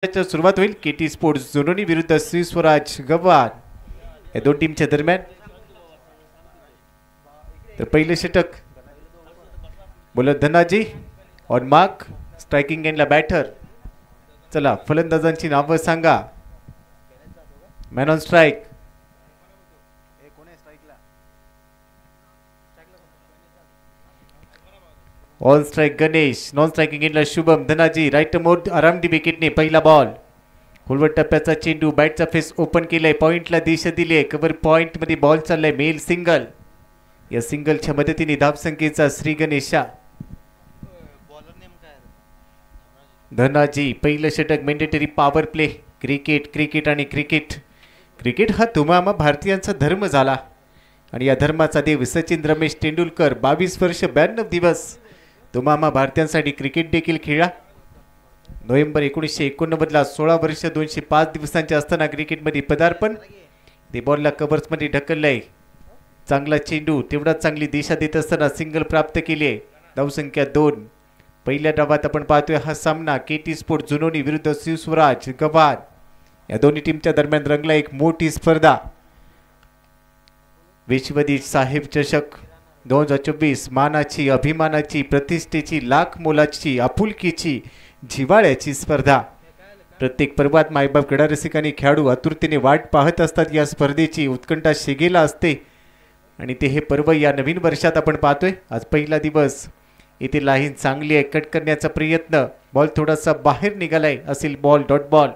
सुरुवात होईल Katy sports Junoni विरुद्ध श्री स्वराज गव्हाण या दोन टीमच्या दरम्यान। तर पहिले षटक bowler Dhanaji on mark, striking एंडला बॅटर। चला फलंदाजांची नावं सांगा। Man on strike on strike Ganesh, non striking एंडला शुभम। धनाजी राईट मोड आरामडी विकेटने पहिला बॉल। खोलवर टप्प्याचा चेंडू, बॅटचा फेस ओपन केलाय, पॉइंटला दिशा दिली आहे। कव्हर पॉइंट मध्ये बॉल चाललाय, मेल सिंगल। या सिंगलच्या मदतीने धावसंख्येचा श्री गणेशा। धनाजी पहिलं षटक mandatory power play. Cricket cricket आणि क्रिकेट क्रिकेट हा तुम्हा भारतीयांचा धर्म झाला आणि या धर्माचा देव सचिन रमेश तेंडुलकर 22 वर्ष 92 दिवस तुम्हा भारतीयांसाठी क्रिकेट देखील खेळला। नोव्हेंबर 1989 16 वर्ष 205 दिवसांचे असताना क्रिकेटमध्ये पदार्पण। ते बॉलला कव्हर्समध्ये ढकललंय, चांगला चेंडू, तेवढा चांगली दिशा देत असताना सिंगल प्राप्त केली आहे। धावसंख्या 2। पहिल्या डावात आपण पाहतोय हा सामना केटी स्पोर्ट जुनोनी विरुद्ध श्री स्वराज गव्हाण या दोन्ही टीमच्या दरम्यान रंगला एक मोठी स्पर्धा। विश्वदीप साहेब चषक 2024 मानाची, अभिमानाची, प्रतिष्ठेची, लाख मोलाची, आपुलकीची, जिव्हाळ्याची स्पर्धा। प्रत्येक पर्वात मायबाप क्रीडा रसिकांनी खेळाडू आतुरतेने वाट पाहत असतात। या स्पर्धेची उत्कंठा शिगेला असते आणि ते हे पर्व या नवीन वर्षात आपण पाहतोय। आज पहिला दिवस, इथे लाईन चांगली आहे, कट करण्याचा प्रयत्न, बॉल थोडासा बाहेर निघालाय, असेल बॉल डॉट बॉल।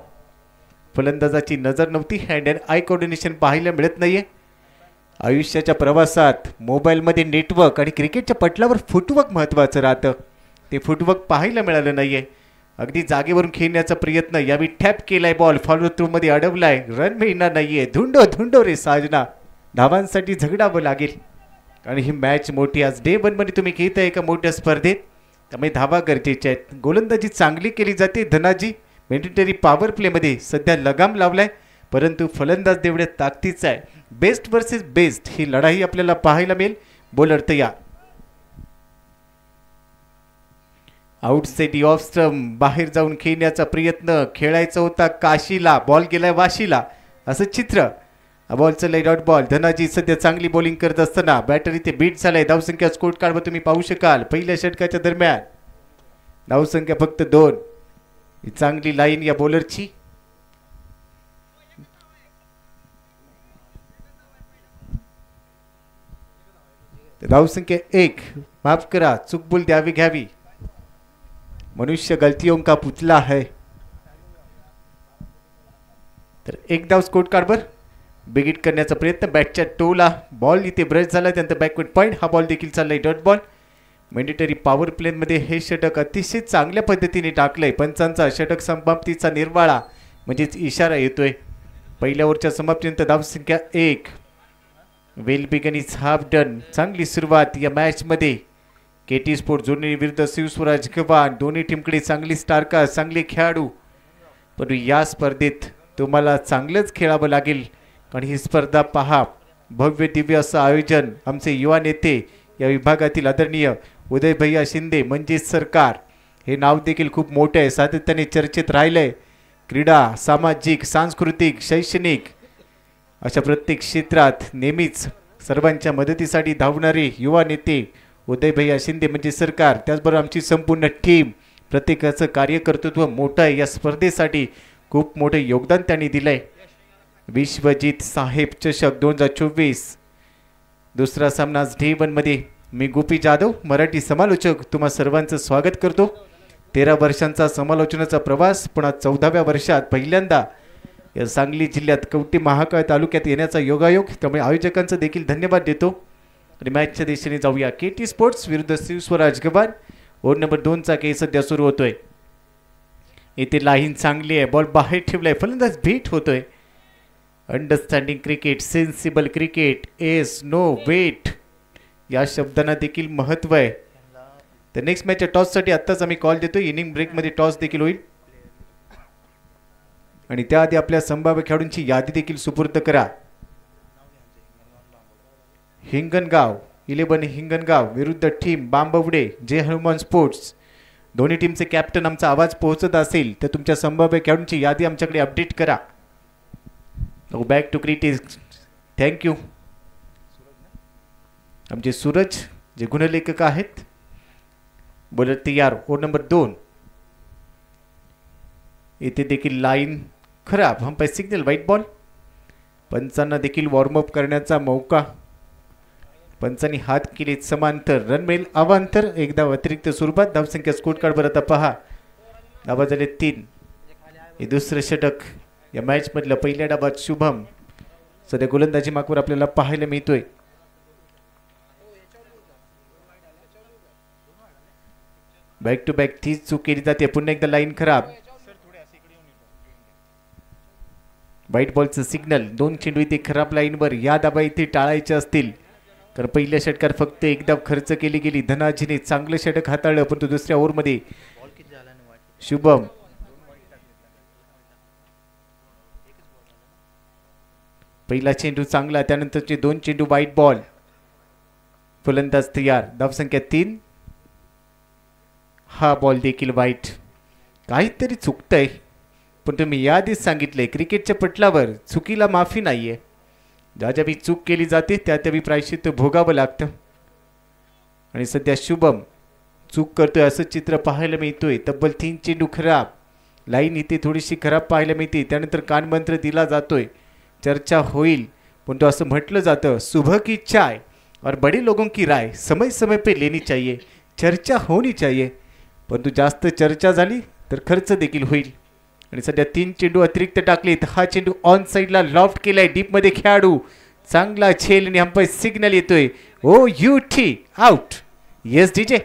फलंदाजाची नजर नव्हती, हँड अँड आय कोऑर्डिनेशन पाहायला मिळत नाहीये। आयुष्याच्या प्रवासात मोबाईलमध्ये नेटवर्क आणि क्रिकेटच्या पटलावर फुटवर्क महत्त्वाचं राहतं, ते फुटवर्क पाहायला मिळालं नाहीये। अगदी जागेवरून खेळण्याचा प्रयत्न, यावेळी टॅप केलाय, बॉल फॉलो थ्रू मध्ये अडवलाय, रन मिळणार नाहीये। धुंडो धुंडो रे साजना, धावांसाठी झगडावं लागेल आणि ही मॅच मोठी। आज डे 1 मध्ये तुम्ही खेळताय एका मोठ्या स्पर्धेत, त्यामुळे धावा गरजेच्या आहेत। गोलंदाजी चांगली केली जाते। धनाजी मॅन्डेटरी पॉवर प्ले मध्ये सध्या लगाम लावलाय, परंतु फलंदाज तेवढ्या ताकदीचा आहे। बेस्ट वर्सेस बेस्ट ही लढाई आपल्याला पाहायला मिळेल। बॉलर तयार, आउटसाइड ऑफ स्टंप, बाहेर जाऊन खेळण्याचा प्रयत्न, खेळायचा होता काशीला, बॉल गेलाय वाशीला, असं चित्र। बॉल चाललाय डॉट बॉल। धनाजी सध्या चांगली बॉलिंग करत असताना बॅटर इथे बीट झालाय। धावसंख्या स्कोर कार्डवर तुम्ही पाहू शकाल। पहिल्या षटकाच्या दरम्यान धावसंख्या फक्त 2। ही चांगली लाईन या बॉलरची। धावसंख्या 1। माफ करा, चुकबुल द्यावी घ्यावी, मनुष्य गलतियों का पुतला है। तर एक धाव स्कोर कार्डवर। बिगिट करण्याचा प्रयत्न, बॅटच्या टोला, बॉल इथे ब्रश झाला, त्यानंतर बॅकवर्ड पॉइंट, हा बॉल देखील चाललाय dot ball. Mandatory power play मध्ये हे षटक अतिशय चांगल्या पद्धतीने टाकलंय। पंचांचा षटक समाप्तीचा निर्वाळा म्हणजेच इशारा येतोय। पहिल्या ओव्हरच्या समाप्तीनंतर धावसंख्या 1। Well begun is half done. चांगली सुरुवात या मॅच मध्ये। केटी स्पोर्ट जुनोनी विरुद्ध श्री स्वराज गव्हाण, दोन्ही टीमकडे चांगली स्टारकास्ट, चांगले खेळाडू, पण या स्पर्धेत तुम्हाला चांगलंच खेळावं लागेल कारण ही स्पर्धा पहा, भव्य दिव्य असं आयोजन। आमचे युवा नेते या विभागातील आदरणीय उदय भैया शिंदे, मंजित सरकार, हे नाव देखील खूप मोठे आहे, सातत्याने चर्चेत राहिलंय। क्रीडा, सामाजिक, सांस्कृतिक, शैक्षणिक अशा प्रत्येक क्षेत्रात नेहमीच सर्वांच्या मदतीसाठी धावणारे युवा नेते उदय भैया शिंदे म्हणजे सरकार, त्याचबरोबर आमची संपूर्ण टीम, प्रत्येकाचं कार्यकर्तृत्व मोठं आहे। या स्पर्धेसाठी खूप मोठे योगदान त्यांनी दिलंय। विश्वजीत साहेब चषक 2024 दुसरा सामना डे 1 मध्ये। मी गोपी जाधव, मराठी समालोचक, तुम्हा सर्वांचं स्वागत करतो। 13 वर्षांचा समालोचनाचा प्रवास, पुन्हा 14व्या वर्षात पहिल्यांदा या सांगली जिल्ह्यात कवठे महाकाळ तालुक्यात येण्याचा योगायोग, त्यामुळे आयोजकांचं देखील धन्यवाद देतो आणि मॅचच्या दिशेने जाऊया। केटी स्पोर्ट्स विरुद्ध श्री स्वराज गव्हाण, ओव्हर नंबर 2 चा खेळ सध्या सुरू होतोय। इथे लाईन चांगली आहे, बॉल बाहेर ठेवलाय, फलंदाज बीट होतोय। Understanding cricket, sensible cricket, yes no wait या शब्दांना देखील महत्व आहे। तर नेक्स्ट मॅचच्या टॉससाठी आत्ताच आम्ही कॉल देतोय। इनिंग ब्रेकमध्ये टॉस देखील होईल आणि त्याआधी आपल्या संभाव्य खेळाडूंची यादी देखील सुपूर्द करा। हिंगणगाव 11 हिंगणगाव विरुद्ध टीम बांबवडे जे हनुमान स्पोर्ट्स, दोन्ही टीमचे कॅप्टन आमचा आवाज पोहोचत असेल तर तुमच्या संभाव्य खेळाडूंची यादी आमच्याकडे अपडेट करा. Back to critics. थँक्यू. आमचे सूरज जे गुणलेखक आहेत. बॉलर तयार. Over number 2. इथे देखील लाईन खराब. Umpire signal white ball. पंचांना देखील वॉर्मअप करण्याचा मौका. पंचांनी हात केले समांतर. रन मिळेल अवांतर. एकदा अतिरिक्त स्वरूपात. धावसंख्या स्कोर कार्डवर आता पहा. धावा झाले 3. हे दुसरं षटक या मॅच मधलं. पहिल्या डावात शुभम सध्या गोलंदाजी मार्कवर आपल्याला पाहायला मिळतोय. बॅक टू बॅक तीच चूक केली जाते. पुन्हा एकदा लाईन खराब. White बॉलचं signal. 2 चेंडू इथे खराब लाईनवर. या धाबा इथे टाळायच्या असतील तर पहिल्या षटकार फक्त एकदा खर्च केली गेली. धनाजीने चांगलं षटक हाताळलं परंतु दुसऱ्या ओव्हरमध्ये शुभम पहिला चेंडू चांगला. त्यानंतरचे 2 चेंडू व्हाईट बॉल. फलंदाज तयार. धावसंख्या 3. हा बॉल देखील वाईट. काहीतरी चुकतंय पण तुम्ही याआधीच सांगितले क्रिकेटच्या पटलावर चुकीला माफी नाहीये. ज्या ज्यावी चूक केली जाते त्या त्यावी प्रायश्चित्त भोगावं लागतं. आणि सध्या शुभम चूक करतोय असं चित्र पाहायला मिळतोय. तब्बल 3 चेंडू खराब. लाईन इथे थोडीशी खराब पाहायला मिळते. त्यानंतर कानमंत्र दिला जातोय. चर्चा होईल पण तो असं म्हटलं जातं सुबह की चाय और बड़े लोगों की राय समय समय पे लेनी चाहिए. चर्चा होनी चाहिए परंतु जास्त चर्चा झाली तर खर्च देखील होईल. आणि सध्या 3 चेंडू अतिरिक्त टाकलेत. हा चेंडू ऑन साईडला लॉफ्ट केलाय. डीप मध्ये खेळाडू चांगला झेल आणि अंपायर सिग्नल येतोय. O U T out. Yes DJ.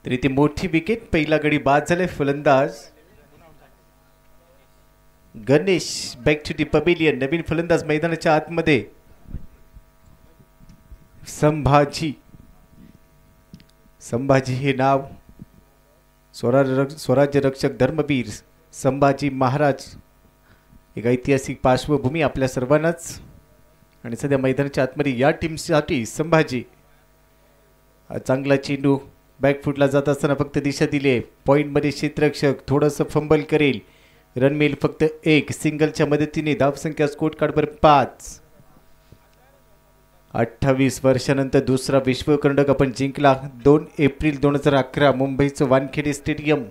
तरी ती मोठी विकेट. पहिला गडी बाद झालाय. फलंदाज Ganesh. Back to the pavilion. नवीन फलंदाज मैदानाच्या आतमध्ये. संभाजी. संभाजी हे नाव स्वराज्य रक्षक धर्मवीर संभाजी महाराज. एक ऐतिहासिक पार्श्वभूमी आपल्या सर्वांनाच. आणि सध्या मैदानाच्या आतमध्ये या टीमसाठी संभाजी. चांगला चेंडू बॅकफुटला जात असताना फक्त दिशा दिली. पॉईंटमध्ये क्षेत्ररक्षक थोडंसं फंबल करेल. रन मिळेल फक्त 1. सिंगलच्या मदतीने. धावसंख्या स्कोर कार्डवर 5. 28 वर्षानंतर दुसरा विश्वकरंडक आपण जिंकला. 2 एप्रिल 2011 मुंबईचं वानखेडे स्टेडियम.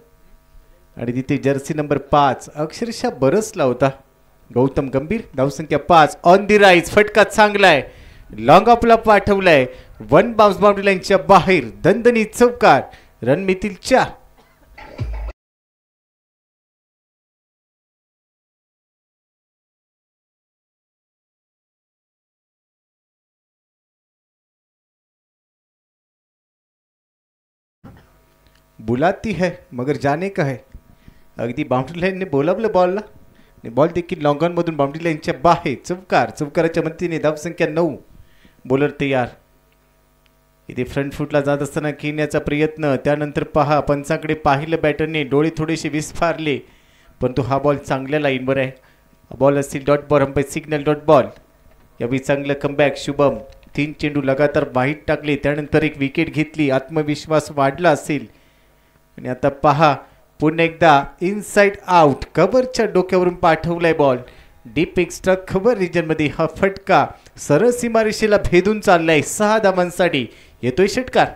आणि तिथे जर्सी नंबर 5 अक्षरशः बरसला होता गौतम गंभीर. धावसंख्या 5. On the rise. फटका चांगलाय. लॉंग ऑफला पाठवलाय. 1 बाउन्स बाउंड्री लाईनच्या बाहेर. दणदणी चौकार. रन मिळतील 4. बुलाती है मगर जाने का है. अगदी बाउंड्री लाईनने बोलावलं बॉलला. बॉल देखील लॉंग ऑन मधून बाउंड्री लाईनच्या बाहेर. चौकार. चौकाराच्या मदतीने. धावसंख्या 9. बॉलर तयार. इथे फ्रंट फुटला जात असताना खेळण्याचा प्रयत्न. त्यानंतर पहा पंचाकडे पाहिलं बॅटरने. डोळे थोडेसे विस्फारले परंतु हा बॉल चांगल्या लाईनवर आहे. बॉल असतील dot ball. Umpire signal dot ball. यावेळी चांगलं कमबॅक. शुभम 3 चेंडू लगातार वाईट टाकले. त्यानंतर एक विकेट घेतली. आत्मविश्वास वाढला असेल. आणि आता पहा पुन्हा एकदा इनसाइड आउट. कव्हरच्या डोक्यावरून पाठवलाय बॉल. डीप एक्स्ट्रा कव्हर रिजनमध्ये. हा फटका सरळ सीमारेषेला भेदून चाललाय. 6 धावांसाठी येतोय षटकार.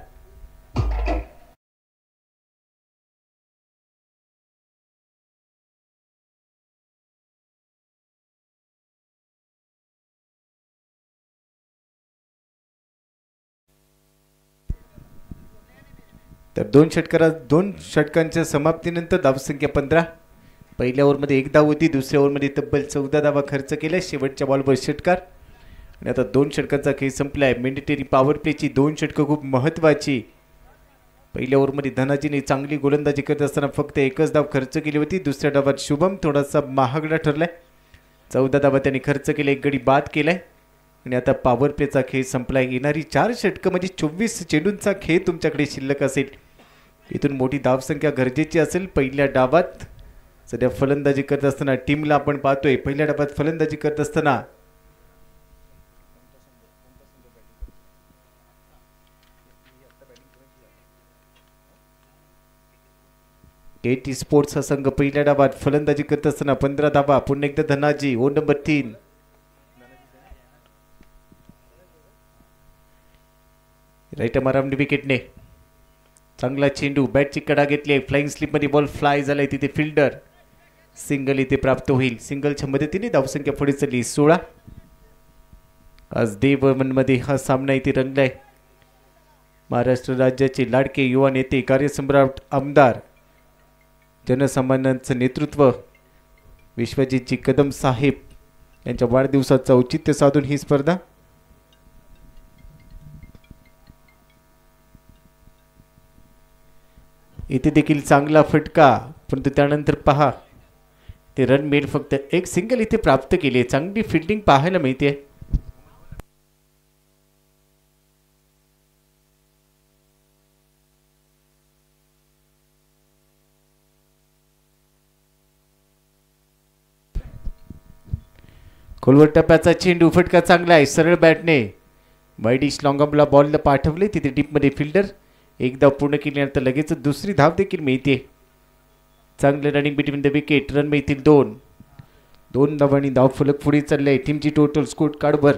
तर 2 षटकांच्या समाप्तीनंतर धावसंख्या 15. पहिल्या ओव्हरमध्ये 1 धाव होती, दुसऱ्या ओव्हरमध्ये तब्बल 14 धावा खर्च केल्या. शेवटच्या बॉलवर षटकार आणि आता 2 षटकांचा खेळ संपलाय. मॅन्डेटरी पॉवर प्लेची 2 षटकं खूप महत्त्वाची. पहिल्या ओव्हरमध्ये धनाजीने चांगली गोलंदाजी करत असताना फक्त 1च धाव खर्च केली होती. दुसऱ्या डावात शुभम थोडासा महागडा ठरलाय. 14 धावा त्यांनी खर्च केले, 1 गडी बाद केलाय आणि आता पॉवर प्लेचा खेळ संपलाय. येणारी 4 षटकं म्हणजे 24 चेंडूंचा खेळ तुमच्याकडे शिल्लक असेल. इथून मोठी धावसंख्या गरजेची असेल. पहिल्या डावात सध्या फलंदाजी करत असताना टीमला आपण पाहतोय, पहिल्या डावात फलंदाजी करत असताना केटी स्पोर्ट्स हा संघ पहिल्या डावात फलंदाजी करत असताना 15 धावा. पुन्हा एकदा Dhanaji over number 3. Right arm विकेटने चांगला चेंडू, बॅटची कडा घेतली, फ्लाइंग स्लिपमध्ये बॉल फ्लाय झालाय. तिथे फिल्डर सिंगल इथे प्राप्त होईल. सिंगलच्या मदतीने धावसंख्या पुढे चालली 16. आज देवमनमध्ये हा सामना इथे रंगलाय. महाराष्ट्र राज्याचे लाडके युवा नेते, कार्यसम्राट आमदार, जनसामान्यांचं नेतृत्व विश्वजितजी कदम साहेब यांच्या वाढदिवसाचं औचित्य साधून ही स्पर्धा. इथे देखील चांगला फटका, परंतु त्यानंतर पहा ते रन मिळेल. फक्त 1 सिंगल इथे प्राप्त केली. चांगली फिल्डिंग पाहायला मिळते. खोलवर टप्प्याचा चेंडू, फटका चांगला आहे. सरळ बॅटने वाईडिश लॉंगमला बॉलला पाठवले. तिथे डीपमध्ये फिल्डर 1 धाव पूर्ण केल्यानंतर लगेच दुसरी धाव देखील मिळते. चांगलं running between the wicket. Run मिळतील 2 धावांनी धाव फलक पुढे चालले. टीमची टोटल स्कोर कार्डवर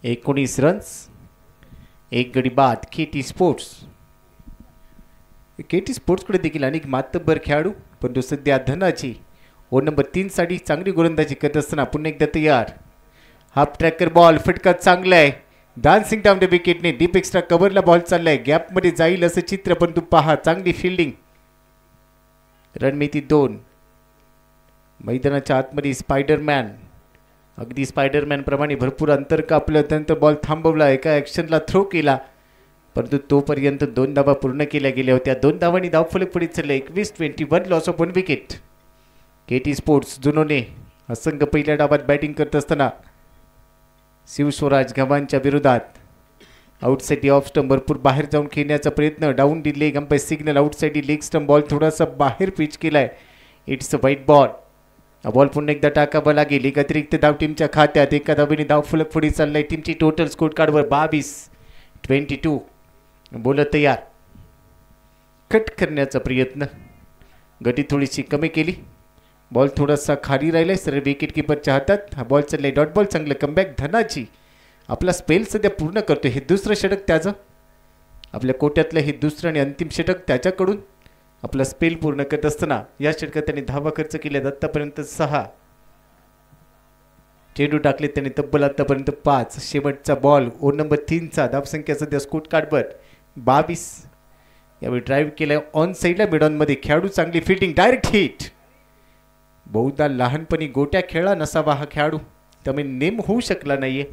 19 रन्स, 1 गडी बाद. केटी स्पोर्ट्सकडे देखील अनेक मातब्बर खेळाडू, परंतु सध्या धनाची ओव्हर नंबर 3 साठी चांगली गोलंदाजी करत असताना पुन्हा एकदा तयार. हाफ ट्रॅकर बॉल, फटका चांगला आहे. डान्सिंग डाऊन द विकेटने डीप एक्स्ट्रा कव्हरला बॉल चाललाय. गॅपमध्ये जाईल असं चित्र, परंतु पहा चांगली फिल्डिंग. रन मिळतील 2. मैदानाच्या आतमध्ये स्पायडरमॅन, अगदी स्पायडरमॅन प्रमाणे भरपूर अंतर कापलं, त्यानंतर बॉल थांबवला, एका ॲक्शनला थ्रो केला, परंतु तोपर्यंत 2 धावा पूर्ण केल्या गेल्या होत्या. 2 धावांनी धावफलक पुढे चालले. 21-21 loss of 1 wicket. KT sports जुनोने हा संघ पहिल्या डावात बॅटिंग करत असताना शिवस्वराज गव्हाणच्या विरोधात आउटसाइड ऑफ स्टंप भरपूर बाहेर जाऊन खेळण्याचा प्रयत्न. Down the leg, umpire signal outside leg stump. Ball थोडासा बाहेर पिच केलाय. इट्स अ वाईट बॉल. हा बॉल पुन्हा एकदा टाकावा लागेल. एक अतिरिक्त धाव टीमच्या खात्यात. एका धावेने धाव फलक पुढे चाललाय. टीमची टोटल स्कोर कार्डवर 22-22. बोलत तयार. कट करण्याचा प्रयत्न, गती थोडीशी कमी केली. बॉल थोडासा खाली राहिलाय सरळ विकेट किपरच्या हातात. हा बॉल चाललाय डॉट बॉल. चांगलं कमबॅक. धनाची आपला स्पेल सध्या पूर्ण करतो. हे दुसरं षटक त्याचं, आपल्या कोट्यातलं हे दुसरं आणि अंतिम षटक त्याच्याकडून. आपला स्पेल पूर्ण करत असताना या षटकात त्यांनी धावा खर्च केल्या आतापर्यंत 6. चेंडू टाकले त्यांनी तब्बल आतापर्यंत 5. शेवटचा बॉल ओव्हर नंबर 3चा. धावसंख्या सध्या स्कोर कार्डवर 22. यावेळी ड्राईव्ह केलाय ऑन साईडला मिडॉनमध्ये. खेळाडू चांगली फिल्डिंग, डायरेक्ट हिट. बहुधा लहानपणी गोट्या खेळला नसावा हा खेळाडू, त्यामुळे नेम होऊ शकला नाहीये.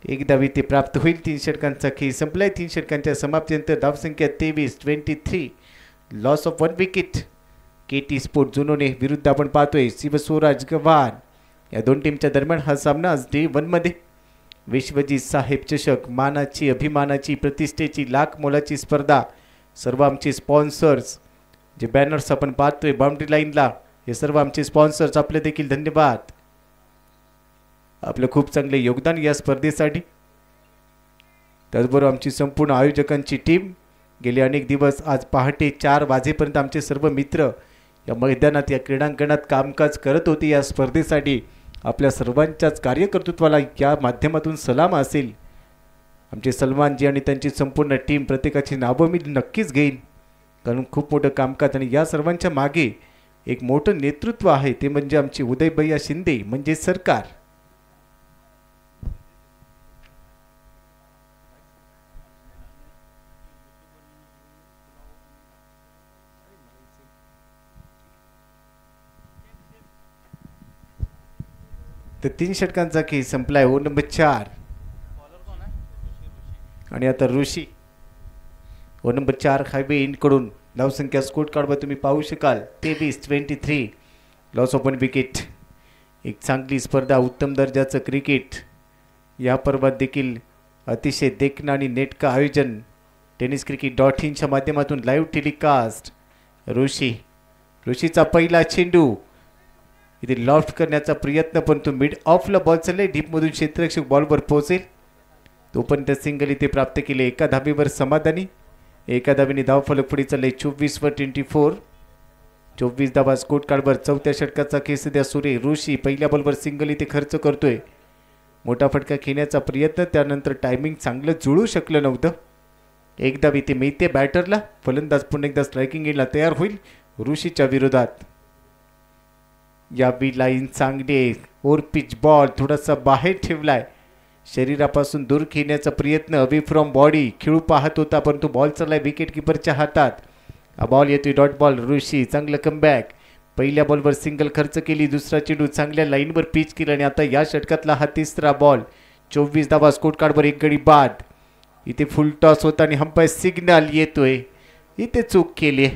1 धाव ते प्राप्त होईल. 3 षटकांचा खेळ संपलाय. 3 षटकांच्या समाप्तीनंतर धावसंख्या 23-23 loss of 1 wicket. KT sport जुनोने विरुद्ध आपण पाहतोय शिवस्वराज गव्हाण. या 2 टीमच्या दरम्यान हा सामना आज डे 1 मध्ये. विश्वजित साहेब चषक, मानाची, अभिमानाची, प्रतिष्ठेची लाख मोलाची स्पर्धा. सर्व आमचे स्पॉन्सर्स, जे बॅनर्स आपण पाहतोय बाउंड्री लाईनला, हे सर्व आमचे स्पॉन्सर्स, आपले देखील धन्यवाद. आपलं खूप चांगले योगदान या स्पर्धेसाठी. त्याचबरोबर आमची संपूर्ण आयोजकांची टीम गेले अनेक दिवस, आज पहाटे 4 वाजेपर्यंत आमचे सर्व मित्र या मैदानात, या क्रीडांगणात कामकाज करत होते या स्पर्धेसाठी. आपल्या सर्वांच्याच कार्यकर्तृत्वाला या माध्यमातून सलाम असेल. आमचे सलमानजी आणि त्यांची संपूर्ण टीम, प्रत्येकाची नावं मी नक्कीच घेईन, कारण खूप मोठं कामकाज आणि या सर्वांच्या मागे एक मोठं नेतृत्व आहे. ते म्हणजे आमचे उदयभैया शिंदे, म्हणजे सरकार. तर 3 षटकांचा खेळ संपलाय. ओव्हर नंबर 4 आणि आता ऋषी ओव्हर नंबर 4 हायवे इंडकडून धावसंख्या स्कोर कार्डवर तुम्ही पाहू शकाल 23-23 लॉस ऑफ 1 विकेट. एक चांगली स्पर्धा, उत्तम दर्जाचं क्रिकेट. या पर्वात देखील अतिशय देखणं आणि नेटकं आयोजन tenniscricket.in माध्यमातून लाईव्ह टेलिकास्ट. ऋषीचा पहिला चेंडू इथे लॉफ्ट करण्याचा प्रयत्न, पण तो मिड ऑफला बॉल चाललाय. डीपमधून क्षेत्ररक्षक बॉलवर पोहोचेल तोपर्यंत सिंगल इथे प्राप्त केले. एका धाबेवर समाधानी. एका धाबेने धाव फलक पुढे चालले 24-24. 24 धावा स्कोर कार्डवर. चौथ्या षटकाचा खेळ सध्या सुरू आहे. ऋषी पहिल्या बॉलवर सिंगल इथे खर्च करतोय. मोठा फटका खेळण्याचा प्रयत्न, त्यानंतर टायमिंग चांगलं जुळू शकलं नव्हतं. एक धाव इथे मिळते बॅटरला. फलंदाज पुन्हा एकदा स्ट्रायकिंग एंडला तयार होईल ऋषीच्या विरोधात. या बी लाईन चांगली आहे. ओव्हर पिच बॉल थोडासा बाहेर ठेवलाय. शरीरापासून दूर खेळण्याचा प्रयत्न, अवे फ्रॉम बॉडी खेळू पाहत होता, परंतु बॉल चाललाय विकेट किपरच्या हातात. हा बॉल येतोय डॉट बॉल. ऋषी चांगलं कमबॅक. पहिल्या बॉलवर सिंगल खर्च केली. दुसरा चेंडू चांगल्या लाईनवर पिच केला आणि आता या षटकातला हा तिसरा बॉल. 24 धावा स्कोर कार्डवर. एक गडी बाद. इथे फुल टॉस होता आणि अंपायर सिग्नल येतोय. इथे चूक केली.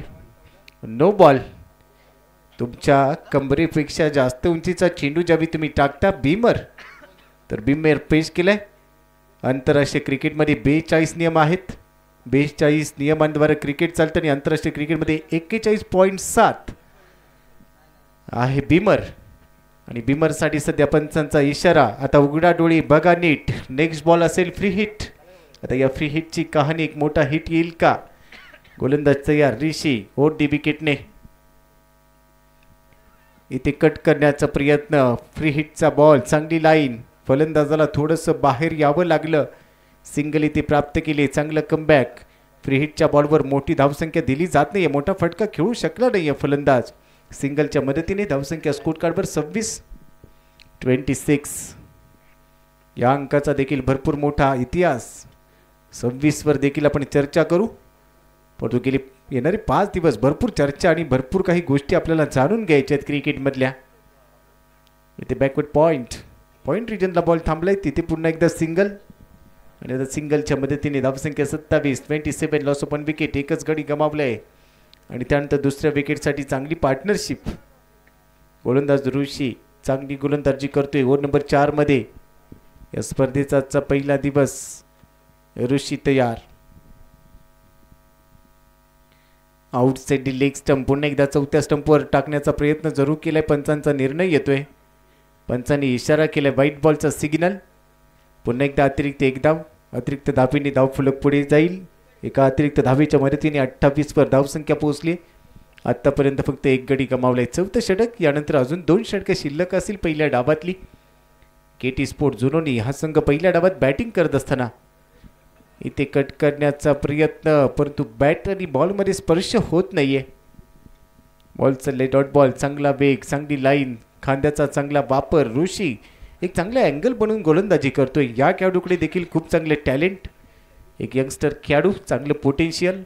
No ball. तुमच्या कंबरेपेक्षा जास्त उंचीचा चेंडू ज्यावेळी तुम्ही टाकता बीमर, तर बीमर पेश केलाय. आंतरराष्ट्रीय क्रिकेटमध्ये 42 नियम आहेत. 42 नियमांद्वारे क्रिकेट चालतं आणि आंतरराष्ट्रीय क्रिकेटमध्ये 41.7 आहे बीमर. आणि बीमरसाठी सध्या पंचांचा इशारा. आता उघडा डोळे बघा नीट. नेक्स्ट बॉल असेल फ्री हिट. आता या फ्री हिटची कहाणी, एक मोठा हिट येईल का? गोलंदाज तयार. ऋषी ओढ विकेटने इथे कट करण्याचा प्रयत्न. फ्री हिटचा बॉल. चांगली लाईन. फलंदाजाला थोडंसं बाहेर यावं लागलं. सिंगल इथे प्राप्त केले. चांगलं कमबॅक. फ्री हिटच्या बॉलवर मोठी धावसंख्या दिली जात नाही. मोठा फटका खेळू शकला नाही फलंदाज. सिंगलच्या मदतीने धावसंख्या स्कोर कार्डवर 26-26. या अंकाचा देखील भरपूर मोठा इतिहास. 26 वर देखील आपण चर्चा करू. परंतु गेली येणारे 5 दिवस भरपूर चर्चा आणि भरपूर काही गोष्टी आपल्याला जाणून घ्यायच्या आहेत क्रिकेटमधल्या. इथे बॅकवर्ड पॉइंट रिजनला बॉल थांबलाय. तिथे पुन्हा एकदा सिंगल आणि आता सिंगलच्या मदतीने धावसंख्या 27-27 लॉस ऑफ 1 विकेट. एकच गडी गमावलाय आणि त्यानंतर दुसऱ्या विकेटसाठी चांगली पार्टनरशिप. गोलंदाज ऋषी चांगली गोलंदाजी करतोय. ओव्हर नंबर 4 मध्ये या स्पर्धेचा आजचा पहिला दिवस. ऋषी तयार. Outside leg stump. पुन्हा एकदा चौथ्या स्टंपवर टाकण्याचा प्रयत्न जरूर केलाय. पंचांचा निर्णय येतोय. पंचांनी इशारा केलाय व्हाईट बॉलचा सिग्नल. पुन्हा एकदा अतिरिक्त एक धाव. अतिरिक्त धावेने धाव फलक पुढे जाईल. एका अतिरिक्त धावेच्या मदतीने 28 वर धावसंख्या पोहोचली. आतापर्यंत फक्त एक गडी गमावलाय. चौथं षटक. यानंतर अजून 2 षटकं शिल्लक असतील पहिल्या डावातली. केटी स्पोर्ट जुनोनी हा संघ पहिल्या डावात बॅटिंग करत असताना इथे कट करण्याचा प्रयत्न, परंतु बॅट आणि बॉलमध्ये स्पर्श होत नाहीये. बॉल चालले डॉट बॉल. चांगला वेग, चांगली लाईन, खांद्याचा चांगला वापर. ऋषी एक चांगला अँगल बनवून गोलंदाजी करतोय. या खेळाडूकडे देखील खूप चांगले टॅलेंट. एक यंगस्टर खेळाडू, चांगलं पोटेन्शियल.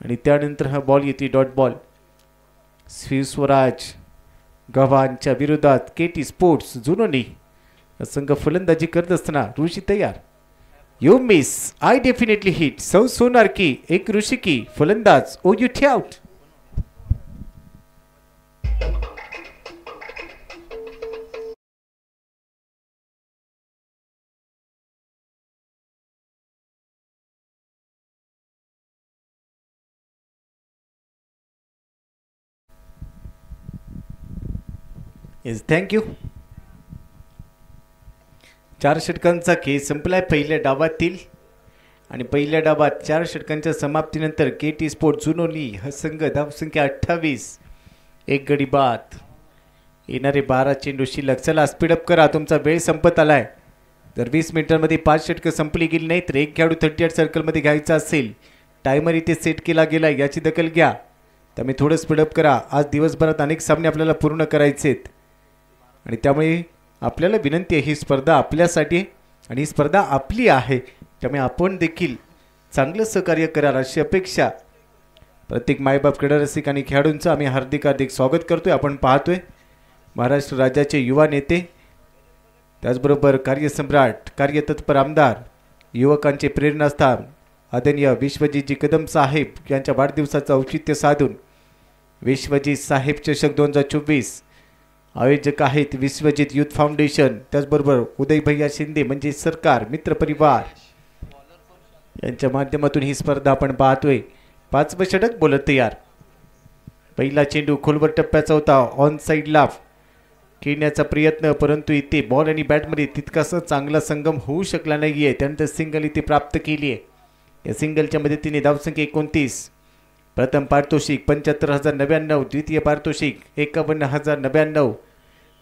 आणि त्यानंतर हा बॉल येते डॉट बॉल. स्वराज गव्हाणच्या विरोधात केटी स्पोर्ट्स जुनोनी संघ फलंदाजी करत असताना ऋषी तयार. You miss, I definitely hit. सौ सोनार की एक ऋषी की फलंदाज. ओ यू थे आउट. Yes, thank you. 4 षटकांचा खेळ संपलाय पहिल्या डावातील. आणि पहिल्या डावात 4 षटकांच्या समाप्तीनंतर केटी स्पोर्ट जुनोनी हा संघ धावसंख्या 28, एक गडी बाद. येणारे 12 चेंडू शिल्लक. चला स्पीडअप करा, तुमचा वेळ संपत आलाय. जर 20 मिनिटांमध्ये 5 षटकं संपली गेली नाही तर एक खेळाडू 38 सर्कलमध्ये घ्यायचा असेल. टायमर इथे सेट केला गेला, याची दखल घ्या. त्यामुळे थोडं स्पीडअप करा. आज दिवसभरात अनेक सामने आपल्याला पूर्ण करायचे आहेत आणि त्यामुळे आपल्याला विनंती आहे, ही स्पर्धा आपल्यासाठी आणि ही स्पर्धा आपली आहे. त्यामुळे आपण देखील चांगलं सहकार्य कराल अशी अपेक्षा प्रत्येक मायबाप, क्रीडा रसिक आणि खेळाडूंचं आम्ही हार्दिक स्वागत करतोय. आपण पाहतोय महाराष्ट्र राज्याचे युवा नेते, त्याचबरोबर कार्यसम्राट, कार्यतत्पर आमदार, युवकांचे प्रेरणास्थान आदरणीय विश्वजीतजी कदम साहेब यांच्या वाढदिवसाचं औचित्य साधून विश्वजीत साहेब चषक 2024 आयोजक आहेत विश्वजीत युथ फाउंडेशन, त्याचबरोबर उदय भैया शिंदे म्हणजे सरकार मित्रपरिवार यांच्या माध्यमातून ही स्पर्धा आपण पाहतोय. 5वं षटक बॉलर तयार. पहिला चेंडू खोलवर टप्प्याचा होता, ऑन साइड लाफ खेळण्याचा प्रयत्न, परंतु इथे बॉल आणि बॅटमध्ये तितकासा चांगला संगम होऊ शकला नाहीये. त्यानंतर सिंगल इथे प्राप्त केली आहे. या सिंगलच्या मदतीने धावसंख्या 29. प्रथम पारितोषिक 75,099, द्वितीय पारितोषिक 51,099,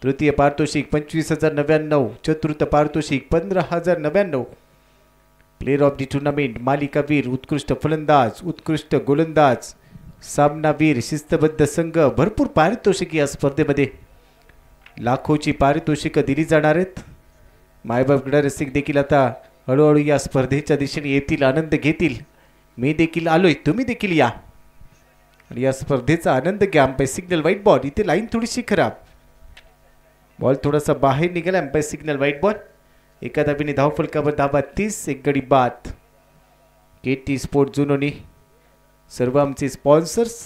तृतीय पारितोषिक 25,099, चतुर्थ पारितोषिक 15,099. प्लेयर ऑफ द टूर्नामेंट, मालिकावीर, उत्कृष्ट फलंदाज, उत्कृष्ट गोलंदाज, सामनावीर, शिस्तबद्ध संघ, भरपूर पारितोषिक या स्पर्धेमध्ये लाखोची पारितोषिकं दिली जाणार आहेत. मायबाप रसिक देखील आता हळूहळू या स्पर्धेच्या दिशेने येतील, आनंद घेतील. मी देखील आलोय, तुम्ही देखील या आणि या स्पर्धेचा आनंद घ्या. Umpire signal white ball. इथे लाईन थोडीशी खराब, बॉल थोडासा बाहेर निघाला. Umpire signal white ball. एका धाबीने धावफलकावर धाबा 30, एक गडी बाद. KT स्पोर्ट जुनोनी सर्व आमचे स्पॉन्सर्स,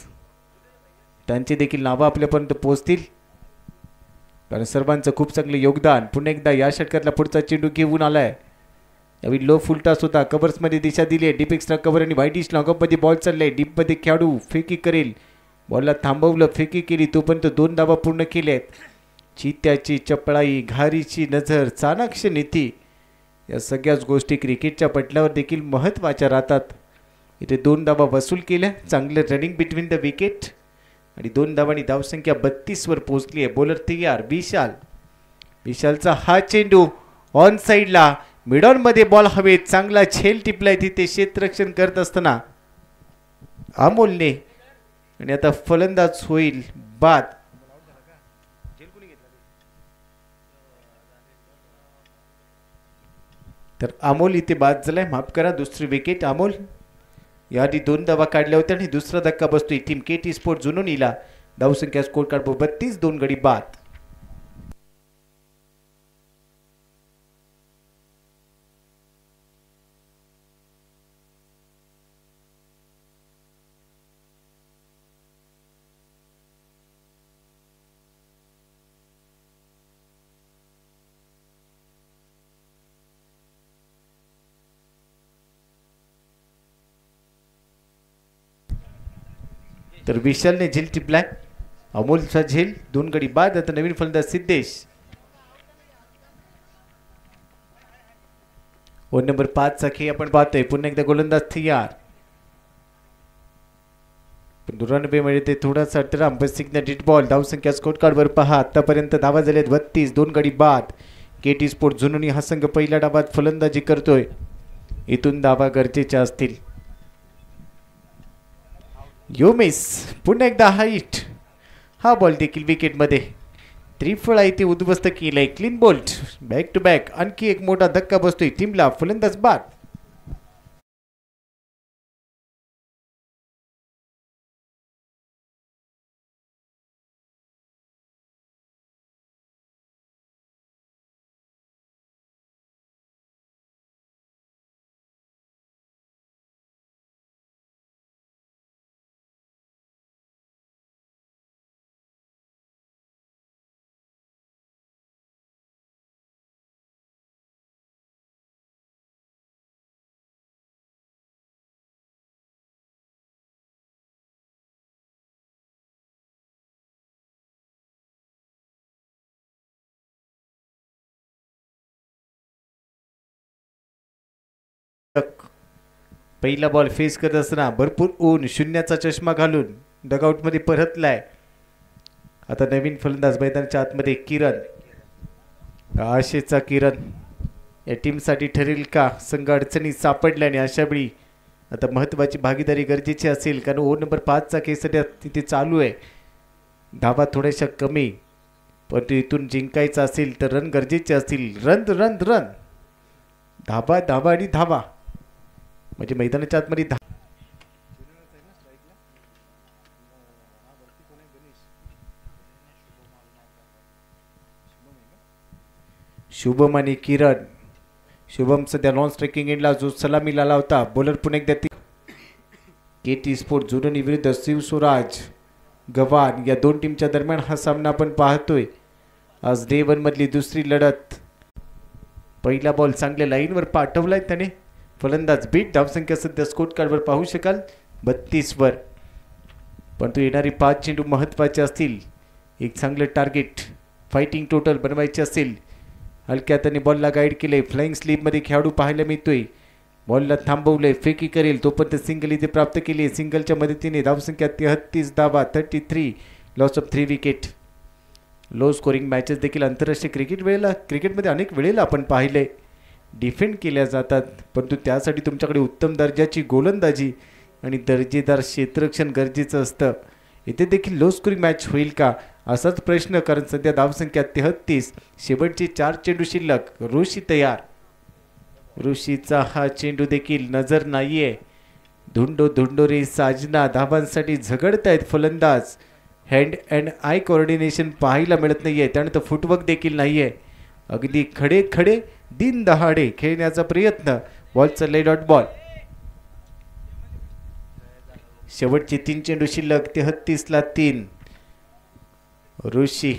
त्यांचे देखील नावं आपल्यापर्यंत पोहोचतील, कारण सर्वांचं खूप चांगलं योगदान. पुन्हा एकदा या षटकातला पुढचा चेंडू घेऊन आलाय. यावेळी लो फुलटॉस होता, कव्हर्समध्ये दिशा दिली आहे. डीप एक्स्ट्रा कव्हर आणि वाईडिश लॉंगअपमध्ये बॉल चाललाय. डीपमध्ये खेळाडू फेकी करेल, बॉलला थांबवलं, फेकी केली, तोपर्यंत 2 धावा पूर्ण केल्यात. चित्त्याची चपळाई, घारीची नजर, चाणाक्ष नीती, या सगळ्याच गोष्टी क्रिकेटच्या पटलावर देखील महत्त्वाच्या राहतात. इथे 2 धावा वसूल केल्या. चांगलं रनिंग बिटवीन द विकेट आणि 2 धावांनी धावसंख्या 32 वर पोहोचली आहे. बॉलर तयार विशाल. विशालचा हा चेंडू ऑन साईडला, मिड ऑन मध्ये बॉल हवेत, चांगला झेल टिपलाय तिथे क्षेत्ररक्षण करत असताना अमोलने, आणि आता फलंदाज होईल बाद. तर अमोल इथे बाद झालाय, माफ करा. दुसरी विकेट अमोल. याआधी 2 धावा काढल्या होत्या आणि दुसरा धक्का बसतोय टीम KT स्पोर्ट जुनोनीला. धावसंख्या स्कोर कार्ड 32, 2 गडी बाद. तर विशालने झेल टिपलाय, अमोलचा झेल, 2 गडी बाद. आता नवीन फलंदाज सिद्धेश. ओव्हर नंबर 5 चा खेळ आपण पाहतोय. पुन्हा एकदा गोलंदाज तयार, पण 94 मध्ये ते थोडासा अडथळा. Umpire signal dead ball. धावसंख्या स्कोर कार्ड वर पहा. आतापर्यंत धावा झाल्यात 32, 2 गडी बाद. KT स्पोर्ट जुनोनी हा संघ पहिल्या डावात फलंदाजी करतोय. इथून धावा गरजेच्या असतील. योमेस पुन्हा एकदा हाईट, हा बॉल देखील विकेटमध्ये. त्रिफळा इथे उद्ध्वस्त केलाय. Clean bowled, back to back. आणखी एक मोठा धक्का बसतोय टीमला. फलंदाज बाद. पहिला बॉल फेस करत असताना भरपूर ऊन, शून्याचा चष्मा घालून डगआउटमध्ये परतलाय. आता नवीन फलंदाज मैदानाच्या आतमध्ये किरण. आशेचा किरण या टीमसाठी ठरेल का? संघ अडचणीत सापडल्याने अशा वेळी आता महत्त्वाची भागीदारी गरजेची असेल, कारण ओव्हर नंबर 5 चा खेळ सध्या तिथे चालू आहे. धावा थोड्याशा कमी, परंतु इथून जिंकायचं असेल तर रन गरजेचे असतील. रन रन रन, धावा धावा आणि धावा, म्हणजे मैदानाच्या आतमध्ये शुभम आणि किरण. शुभम सध्या नॉन स्ट्रायकिंग एंडला जो सलामी लाला होता. बॉलर पुन्हा एकदा केटी स्पोर्ट जुनोनी विरुद्ध शिव स्वराज गव्हाण या दोन टीमच्या दरम्यान हा सामना आपण पाहतोय. आज डे 1 मधली दुसरी लढत. पहिला बॉल चांगल्या लाईनवर पाठवलाय त्याने. फलंदाज बीट. धावसंख्या सध्या स्कोर कार्डवर पाहू शकाल 32 वर. परंतु येणारी 5 चेंडू महत्त्वाचे असतील. एक चांगलं टार्गेट फायटिंग टोटल बनवायचे असेल. हलक्या त्याने बॉलला गाईड केले. फ्लाइंग स्लीपमध्ये खेळाडू पाहायला मिळतोय. बॉलला थांबवलंय. फेकी करेल तोपर्यंत सिंगल इथे प्राप्त केली. सिंगलच्या मदतीने धावसंख्या 33 धावा 33. Loss of 3 wicket. Low scoring matches देखील आंतरराष्ट्रीय क्रिकेटमध्ये अनेक वेळेला आपण पाहिले डिफेंड केल्या जातात. परंतु त्यासाठी तुमच्याकडे उत्तम दर्जाची गोलंदाजी आणि दर्जेदार क्षेत्ररक्षण गरजेचं असतं. इथे देखील लो स्कोरिंग मॅच होईल का असाच प्रश्न. कारण सध्या धावसंख्या 33. शेवटचे 4 चेंडू शिल्लक. ऋषी तयार. ऋषीचा हा चेंडू देखील नजर नाहीये. धुंडो रे साजना. धावांसाठी झगडतायत फलंदाज. हँड अँड आय कोऑर्डिनेशन पाहायला मिळत नाहीये. त्यानंतर फुटवर्क देखील नाहीये. अगदी खडे दिन दहाडे खेळण्याचा प्रयत्न. बॉल चाललाय डॉट बॉल. शेवटचे 3 चेंडू शिल्लक. 33 ला 3. ऋषी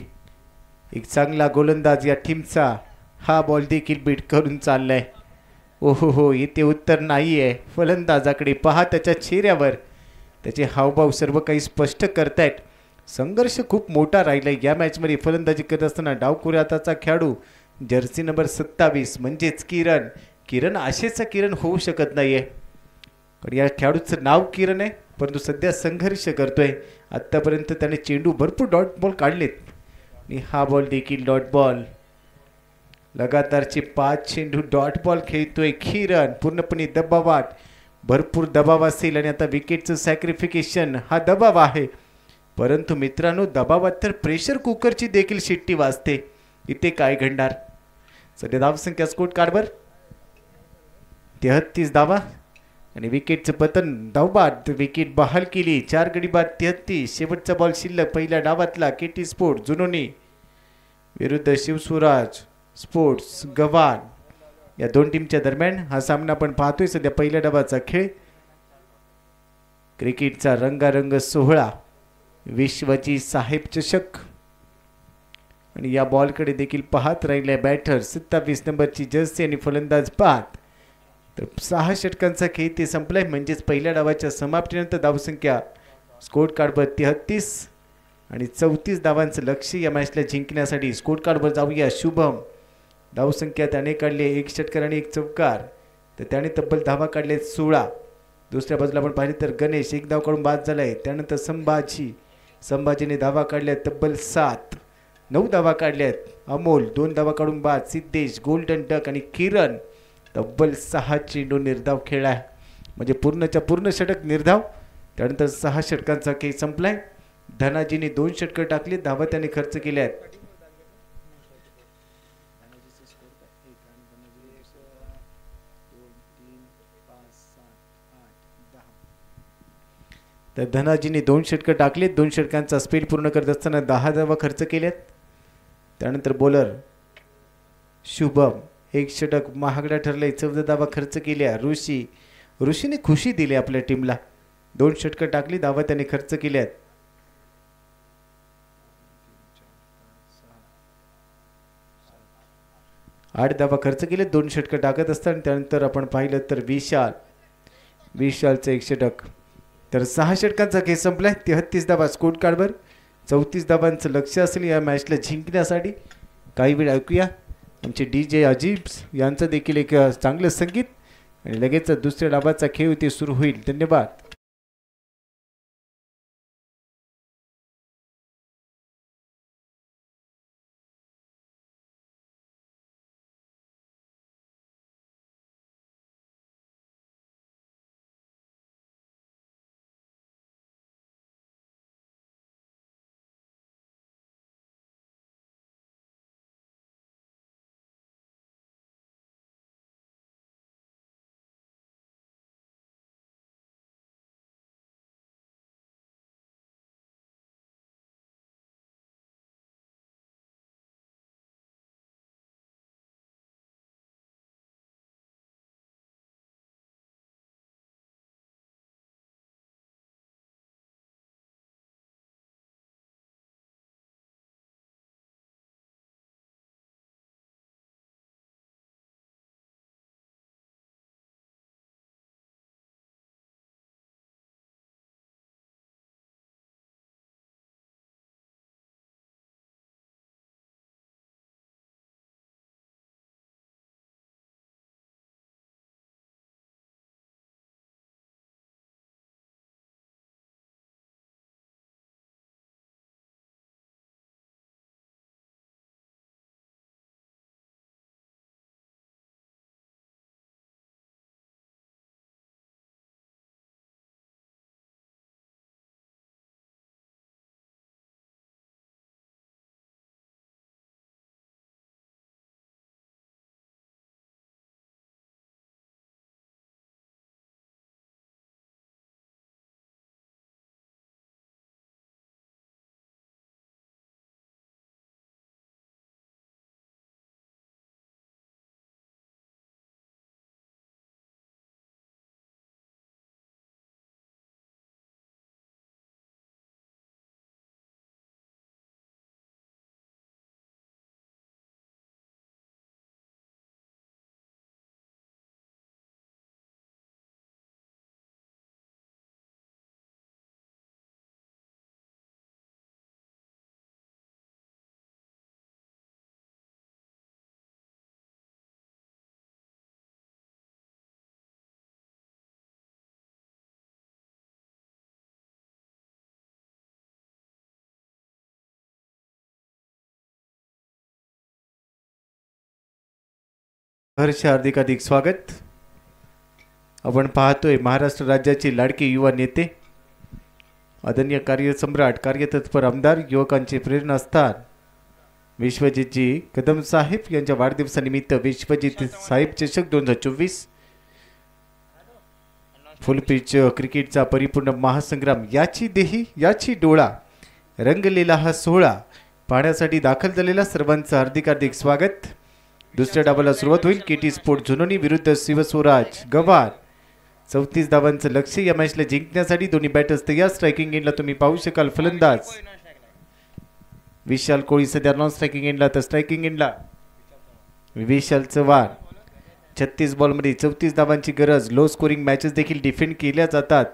एक चांगला गोलंदाज या टीमचा. हा बॉल देखील बीट करून चाललाय. ओहो इथे उत्तर नाहीये. फलंदाजाकडे पहा. त्याच्या चेहऱ्यावर त्याचे हावभाव सर्व काही स्पष्ट करतायत. संघर्ष खूप मोठा राहिलाय या मॅचमध्ये. फलंदाजी करत असताना डावखुऱ्या हाताचा खेळाडू जर्सी नंबर 27 म्हणजेच किरण आशेचा किरण होऊ शकत नाहीये. कारण या खेळाडूचं नाव किरण आहे. परंतु सध्या संघर्ष करतोय. आत्तापर्यंत त्याने चेंडू भरपूर डॉट बॉल काढलेत आणि हा बॉल देखील डॉट बॉल. लगातारचे 5 चेंडू डॉट बॉल खेळतोय किरण. पूर्णपणे दबावात. भरपूर दबाव असेल आणि आता विकेटचं सॅक्रिफिकेशन हा दबाव आहे. परंतु मित्रांनो दबावात तर प्रेशर कुकरची देखील शिट्टी वाजते. इथे काय घडणार. सध्या धावसंख्या स्कोर कार्डवर 33 धावा आणि विकेटचं पतन. धावबाद विकेट बहाल केली. 4 गडी बाद 33. शेवटचा बॉल शिल्लक पहिल्या डावातला. केटी स्पोर्ट जुनोनी विरुद्ध शिवस्वराज स्पोर्ट्स गव्हाण या दोन टीमच्या दरम्यान हा सामना आपण पाहतोय. सध्या पहिल्या डावाचा खेळ. क्रिकेटचा रंगारंग सोहळा. विश्वची साहेब चषक आणि या बॉलकडे देखील पाहत राहिल्या बॅटर. 27 नंबरची जर्सी आणि फलंदाज पाहत. तर 6 षटकांचा खेळ ते संपलाय. म्हणजेच पहिल्या डावाच्या समाप्तीनंतर धावसंख्या स्कोर कार्डवर 33 आणि 34 धावांचं लक्ष या मॅचला जिंकण्यासाठी. स्कोर कार्डवर जाऊया. शुभम धावसंख्या त्याने काढले 1 षटकार आणि 1 चौकार. तर त्याने तब्बल धावा काढले 16. दुसऱ्या बाजूला आपण पाहिले तर गणेश 1 धाव काढून बाद झालाय. त्यानंतर संभाजीने धावा काढल्यात तब्बल 7. 9 धावा काढल्यात. अमोल 2 धावा काढून बाद. सिद्धेश गोल्डन डक आणि किरण तब्बल 6 चेंडू निर्धाव खेळलाय. म्हणजे पूर्णच्या पूर्ण षटक निर्धाव. त्यानंतर 6 षटकांचा खेळ संपलाय. धनाजीने 2 षटकं टाकली. धावा त्याने खर्च केल्यात. तर धनाजीने 2 षटकं टाकलेत. 2 षटकांचा स्पीड पूर्ण करत असताना 10 धावा खर्च केल्यात. त्यानंतर बॉलर शुभम 1 षटक महागडा ठरलंय. 14 धावा खर्च केल्या. ऋषीने खुशी दिली आपल्या टीमला. 2 षटकं टाकली. धावा त्याने खर्च केल्यात. आठ धावा खर्च केले. 2 षटकं टाकत असताना त्यानंतर आपण पाहिलं तर विशालचं 1 षटक. तर 6 षटकांचा खेळ संपलाय. 33 धावा स्कोर कार्डवर. 34 धावांचं लक्ष असेल या मॅचला जिंकण्यासाठी. काही वेळ ऐकूया आमचे DJ अजीब यांचं देखील एक चांगलं संगीत आणि लगेच दुसऱ्या डावाचा खेळ इथे सुरू होईल. धन्यवाद. हर्ष हार्दिक हार्दिक स्वागत. आपण पाहतोय महाराष्ट्र राज्याचे लाडके युवा नेते, आदरणीय कार्यसम्राट, कार्यतत्पर आमदार, युवकांचे प्रेरणास्थान विश्वजितजी कदम साहेब यांच्या वाढदिवसानिमित्त विश्वजित साहेब चषक 2024 फुल पिच क्रिकेटचा परिपूर्ण महासंग्राम, याची देही याची डोळा रंगलेला हा सोहळा पाहण्यासाठी दाखल झालेला सर्वांचं हार्दिक हार्दिक स्वागत. दुसऱ्या डावाला सुरुवात होईल. केटी स्पोर्ट झुनोनी विरुद्ध शिवस्वराज गवार. 34 धावांचं लक्ष्य या मॅचला जिंकण्यासाठी. दोन्ही बॅटर्स तयार. स्ट्रायकिंग एंडला तुम्ही पाहू शकाल फलंदाज विशाल कोळी सध्या नॉन स्ट्रायकिंग एंडला, तर स्ट्रायकिंग एंडला विशाल चव्हाण. 36 बॉलमध्ये 34 धावांची गरज. लो स्कोरिंग मॅचेस देखील डिफेंड केल्या जातात,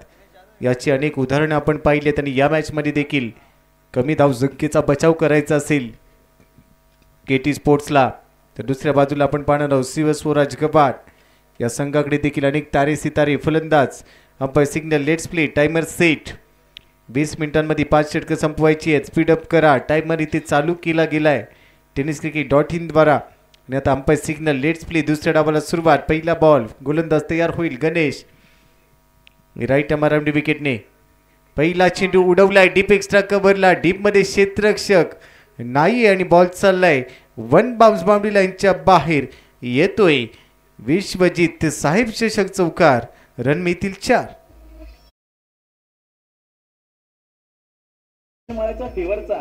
याची अनेक उदाहरणं आपण पाहिलेत आणि या मॅचमध्ये देखील कमी धावसंख्येचा बचाव करायचा असेल केटी स्पोर्ट्सला, तर दुसऱ्या बाजूला आपण पाहणार आहोत शिवस्वराज गवार. या संघाकडे देखील अनेक तारे सितारे. फलंदाज umpire signal let's play. Timer set. 20 मिनिटांमध्ये 5 षटकं संपवायची आहेत. स्पीडअप करा. टायमर इथे चालू केला गेलाय tenniscricket.in द्वारा. आणि आता अंपायर सिग्नल लेट्स प्ले. दुसऱ्या डावाला सुरुवात. पहिला बॉल. गोलंदाज तयार होईल गणेश. राईट आर्म आरामडी विकेटने पहिला चेंडू उडवलाय डीप एक्स्ट्रा कव्हरला. डीप मध्ये क्षेत्ररक्षक नाही आणि बॉल चाललाय वन बाउन्स बाउंड्री लाईनच्या बाहेर. येतोय विश्वजित साहेब चषक चौकार. रन मिळतील 4. फेवरचा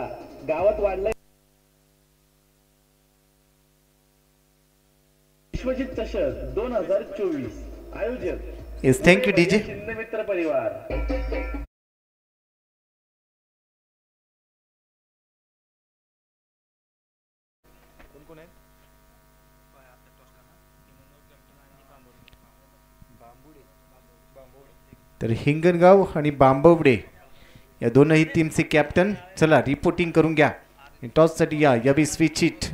गावात वाढलाय विश्वजित चषक 2024. आयोजक येस, थँक्यू डीजे. शिंदे मित्र परिवार. तर हिंगणगाव आणि बांबवडे या दोनही टीमचे कॅप्टन. चला रिपोर्टिंग करून घ्या. टॉससाठी यावी switch it.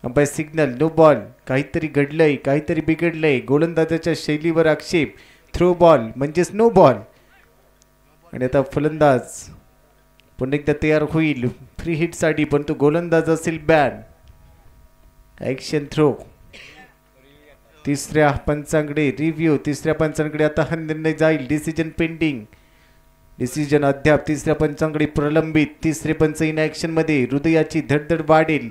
Umpire signal no ball. काहीतरी घडलंय, काहीतरी बिघडलंय. गोलंदाजाच्या शैलीवर आक्षेप. थ्रो बॉल म्हणजेच नो बॉल. आणि आता फलंदाज पुन्हा एकदा तयार होईल फ्री हिटसाठी, पण तो गोलंदाज असेल बॅन. Action throw. तिसऱ्या पंचांकडे रिव्ह्यू. तिसऱ्या पंचांकडे आता हा निर्णय जाईल. Decision pending. डिसिजन अद्याप तिसऱ्या पंचांकडे प्रलंबित. तिसरे पंच इन ॲक्शनमध्ये. हृदयाची धडधड वाढेल,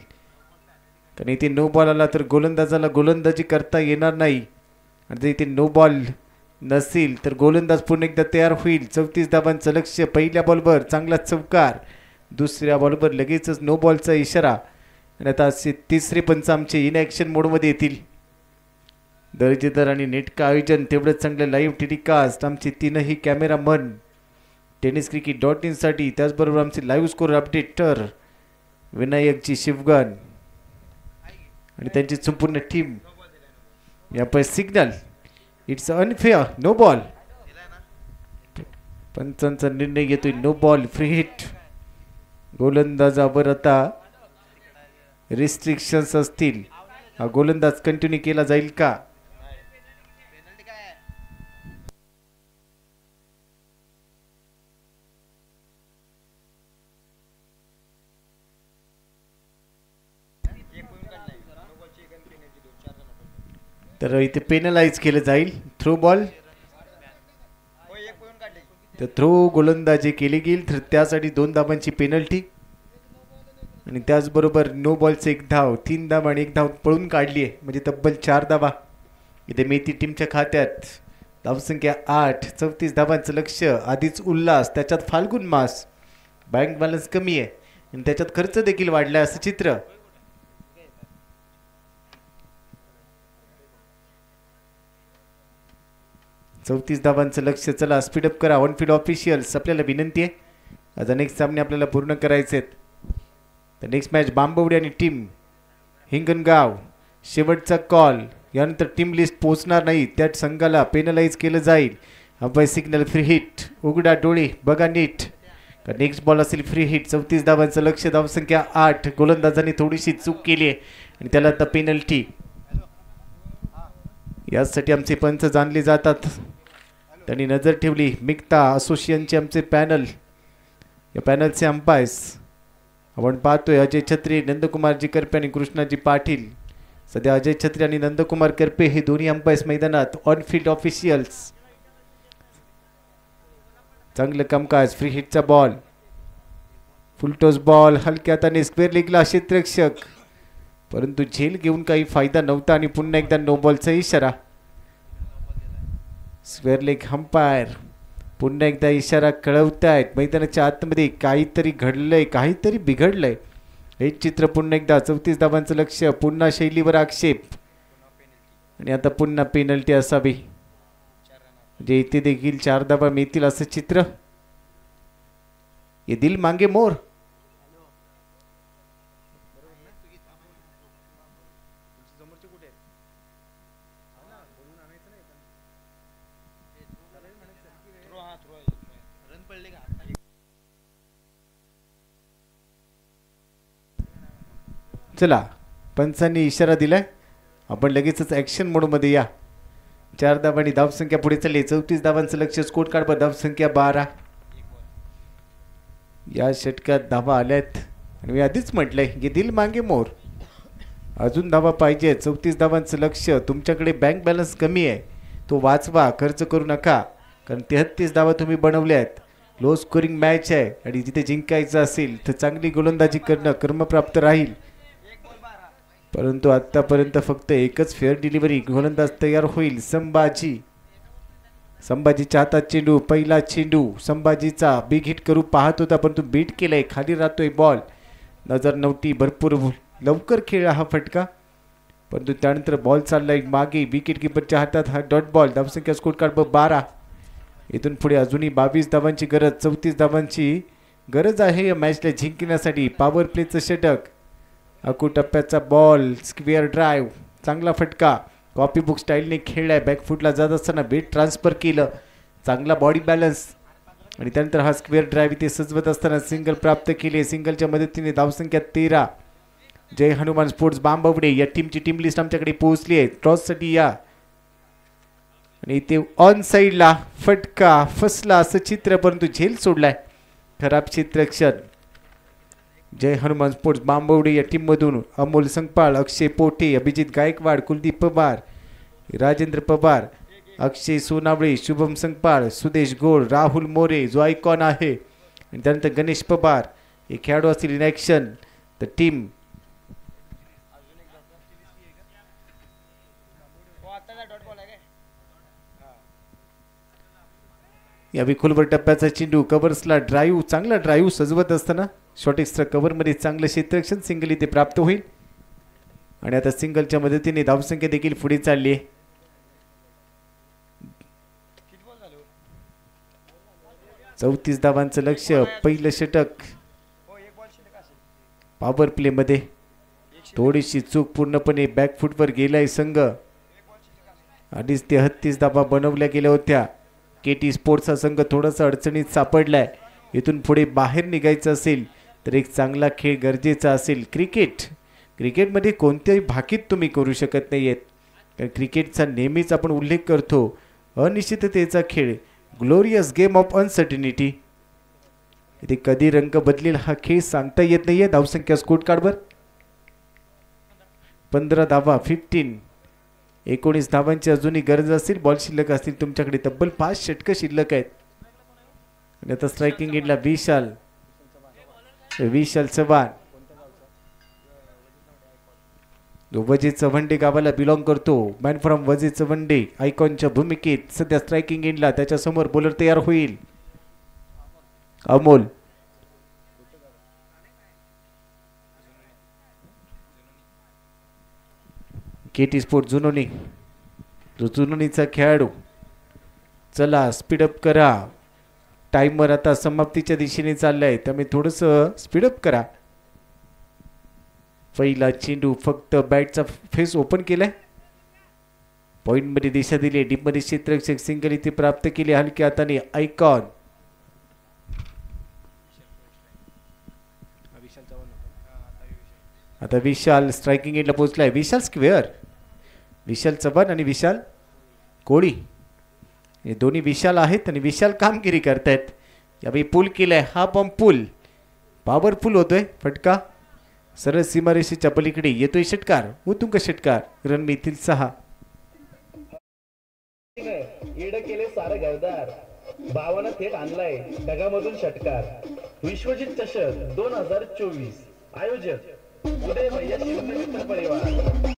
कारण इथे नो बॉल आला तर गोलंदाजाला गोलंदाजी करता येणार नाही. आणि जर इथे नो बॉल नसेल तर गोलंदाज पुन्हा एकदा तयार होईल. 34 धावांचं लक्ष्य. पहिल्या बॉलवर चांगला चौकार. दुसऱ्या बॉलवर लगेचच नो बॉलचा इशारा. आणि आता असे तिसरे पंच आमचे इन ॲक्शन मोडमध्ये येतील. दर्जेदार आणि नेटकं आयोजन, तेवढंच चांगलं लाईव्ह टेलिकास्ट. आमचे 3ही कॅमेरामन tenniscricket.in साठी. त्याचबरोबर आमचे live score updater Vinayakji Shivgan आणि त्यांची संपूर्ण टीम. या signal it's unfair. No ball. पंचांचा निर्णय घेतोय नो बॉल. Free hit. गोलंदाजावर आता रिस्ट्रिक्शन्स असतील. हा गोलंदाज कंटिन्यू केला जाईल का? तर इथे पेनलाइज केलं जाईल. Throw ball. तर थ्रो गोलंदाजी केली गेली तर त्यासाठी 2 धावांची पेनल्टी. आणि त्याचबरोबर नो बॉलचं 1 धाव. 3 धाव आणि 1 धाव पळून काढली आहे, म्हणजे तब्बल 4 धावा इथे मेथी टीमच्या खात्यात. धावसंख्या 8. 34 धावांचं लक्ष्य. आधीच उल्हास, त्याच्यात फाल्गुन मास. बँक बॅलन्स कमी आहे आणि त्याच्यात खर्च देखील वाढला असं चित्र. चौतीस धावांचं लक्ष्य. चला स्पीडअप करा. ऑन फील्ड ऑफिशियल्स आपल्याला विनंती आहे, आज अनेक सामने आपल्याला पूर्ण करायचे आहेत. तर नेक्स्ट मॅच बांबवडे आणि टीम हिंगणगाव. शेवटचा कॉल. यानंतर टीम लिस्ट पोहोचणार नाही, त्यात संघाला पेनलाइज केलं जाईल. Umpire signal free hit. उघडा डोळे, बघा नीट. नेक्स्ट बॉल असेल फ्री हिट. 34 धावांचं लक्ष्य. धावसंख्या 8. गोलंदाजांनी थोडीशी चूक केली आहे आणि त्याला आता पेनल्टी. यासाठी आमचे पंच जाणले जातात, त्यांनी नजर ठेवली. मिक्ता असोसिएशनचे आमचे पॅनल, या पॅनलचे अंपायर्स आपण पाहतोय. अजय छत्री, नंदकुमारजी करपे आणि कृष्णाजी पाटील. सध्या अजय छत्री आणि नंदकुमार करपे हे दोन्ही अंपायर्स मैदानात ऑन फील्ड ऑफिशियल्स. चांगलं कामकाज. फ्री हिटचा बॉल, फुलटॉस बॉल हलक्या हाताने स्क्वेअर लेगला क्षेत्ररक्षक, परंतु झेल घेऊन काही फायदा नव्हता आणि पुन्हा एकदा नो बॉलचा इशारा. स्क्वेअर लेग अंपायर पुन्हा एकदा इशारा कळवतायत. मैदानाच्या आतमध्ये काहीतरी घडलंय, काहीतरी बिघडलंय. हेच चित्र पुन्हा एकदा. 34 धावांचं लक्ष, पुन्हा शैलीवर आक्षेप आणि आता पुन्हा पेनल्टी असावी, म्हणजे इथे देखील 4 धावा मिळतील असं चित्र. ये दिल मांगे मोर. चला, पंचांनी इशारा दिलाय, आपण लगेचच ऍक्शन मोडमध्ये या. 4 धावांनी धावसंख्या पुढे चालली. 34 धावांचं लक्ष, स्कोर कार्डवर धावसंख्या 12. या षटकात धावा आल्यात आणि मी आधीच म्हटलंय की दिल मागे मोर, अजून धावा पाहिजे. 34 धावांचं लक्ष. तुमच्याकडे बँक बॅलन्स कमी आहे, तो वाचवा, खर्च करू नका, कारण 33 धावा तुम्ही बनवल्या आहेत. लो स्कोरिंग मॅच आहे आणि जिथे जिंकायचं असेल तर चांगली गोलंदाजी करणं कर्मप्राप्त राहील. परंतु आतापर्यंत फक्त एकच फेअर डिलिव्हरी गोलंदाज तयार होईल. संभाजीच्या हातात चेंडू, पहिला चेंडू संभाजीचा. बिग हिट करू पाहत होता परंतु बीट केलंय, खाली राहतोय बॉल. नजर नव्हती, भरपूर लवकर खेळला हा फटका, परंतु त्यानंतर बॉल चाललाय मागे. विकेट किपरच्या हातात हा डॉट बॉल. धावसंख्या स्कोर कार्ड 12. इथून पुढे अजूनही 22 धावांची गरज, 34 धावांची गरज आहे या मॅचला जिंकण्यासाठी. पॉवर प्लेचं षटक. अकू टप्प्याचा बॉल, स्क्वेअर ड्राईव्ह, चांगला फटका. कॉपी बुक स्टाईलने खेळलाय. बॅकफुटला जात असताना वेट ट्रान्सफर केलं, चांगला बॉडी बॅलन्स आणि त्यानंतर हा स्क्वेअर ड्राईव्ह इथे सजवत असताना सिंगल प्राप्त केले. सिंगलच्या मदतीने धावसंख्या 13. जय हनुमान स्पोर्ट्स बांबवडे या टीमची टीम लिस्ट आमच्याकडे पोहोचली आहे. टॉससाठी या आणि इथे ऑन साईडला फटका फसला असं चित्र, परंतु झेल सोडलाय. खराब क्षेत्ररक्षण. जय हनुमान स्पोर्ट्स बांबवडे या टीममधून अमोल संगपाळ, अक्षय पोटे, अभिजित गायकवाड, कुलदीप पवार, राजेंद्र पवार, अक्षय सोनावळे, शुभम संगपाळ, सुदेश गोड, राहुल मोरे जो आयकॉन आहे आणि त्यानंतर गणेश पवार हे खेळाडू असतील इन ॲक्शन. द टीम यावेळी खोलवर टप्प्याचा चेंडू, कव्हर्सला ड्राईव्ह, चांगला ड्राईव्ह सजवत असताना शॉर्ट एक्स्ट्रा कव्हरमध्ये चांगलं क्षेत्ररक्षण. सिंगल इथे प्राप्त होईल आणि आता सिंगलच्या मदतीने धावसंख्या देखील पुढे चालली आहे. 34 धावांचं लक्ष. पहिलं षटक पॉवर प्ले मध्ये थोडीशी चूक, पूर्णपणे बॅकफुटवर गेलाय संघ. 38 ते 38 धावा बनवल्या गेल्या होत्या. केटी स्पोर्ट्सचा संघ थोडासा अडचणीत सापडलाय. इथून पुढे बाहेर निघायचं असेल तर एक चांगला खेळ गरजेचा असेल. क्रिकेटमध्ये कोणत्याही भाकीत तुम्ही करू शकत नाही आहेत, कारण क्रिकेटचा नेहमीच आपण उल्लेख करतो अनिश्चिततेचा खेळ, ग्लोरियस गेम ऑफ अनसर्टिनिटी. इथे कधी रंग बदलेल हा खेळ सांगता येत नाहीये. धावसंख्या स्कोर कार्डवर 15 धावा, 19 धावांची अजूनही गरज असेल. बॉल शिल्लक असतील तुमच्याकडे तब्बल 5 षटकं शिल्लक आहेत. आणि आता स्ट्रायकिंग एंडला विशाल चव्हाण, जो वजे चव्हांडे गावाला बिलॉंग करतो. मॅन फ्रॉम वजे चव्हांडे आयकॉनच्या भूमिकेत सध्या स्ट्रायकिंग एंडला. त्याच्या समोर बॉलर तयार होईल अमोल. केटी स्पोर्ट जुनोनी, जो जुनोनीचा खेळाडू. चला स्पीडअप करा, टाइमर आता समाप्तीच्या दिशेने चाललाय, त्यामुळे थोडंसं स्पीडअप करा. पहिला चेंडू फक्त बॅटचा फेस ओपन केलाय. पॉइंटमध्ये दिशा दिली. डीपमध्ये क्षेत्ररक्षक. सिंगल इथे प्राप्त केले हलक्या हाताने आयकॉन. आता विशाल स्ट्रायकिंग एंडला पोहोचलाय. विशाल स्क्वेअर, विशाल चव्हाण आणि विशाल कोळी हे दोन्ही विशाल आहेत आणि विशाल कामगिरी करतायत. यावेळी पूल केलाय. हा बॉम्ब पूल पॉवरफुल होतोय फटका. सरळ सीमारेषेच्या पलीकडे येतोय षटकार, उत्तुंग षटकार, रणनीतील 6. इड केले सारं घरदार, भावानं थेट आणलाय ढगामधून षटकार. विश्वजित चषक 2024. आयोजक उदय भैया शिंदे मित्र परिवार.